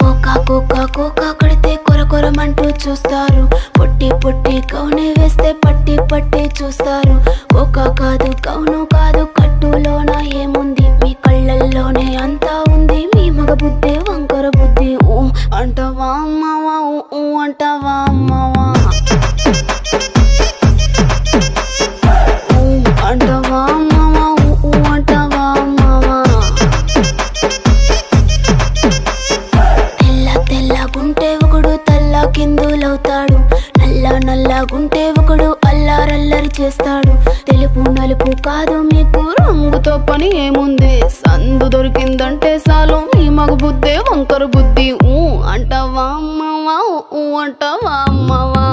Cocoa cocoa కడితే కొరకొరమంటూ చూస్తారు. పొట్టి పొట్టి కౌనే వేస్తే పట్టి పట్టి చూస్తారు. కోకా కాదు కౌను కాదు కట్టులోన ఏముంది, మీ కళ్ళల్లోనే అంతా ఉంది. మీ మగ బుద్ధి వంకర బుద్ధి. ఊ అంటావా అమ్మవా, ఊ అంటావా అమ్మవా, ఊ అంటావా అమ్మవా, ఊ అంటావా అమ్మవా. తెల్ల తెల్లగుంటే ఒకడు తల్ల కిందులవుతాడు, నల్ల నల్లగుంటే ఒకడు అల్లారల్లరి చేస్తాడు. తెలుపు నలుపు కాదు మీకు రంగుతో పని ఏముంది, సందు దొరికిందంటే చాలు మీ మగ బుద్ధే వంకర బుద్ధి. ఊ అంటావా అమ్మవా, ఊ అంటావా అమ్మవా.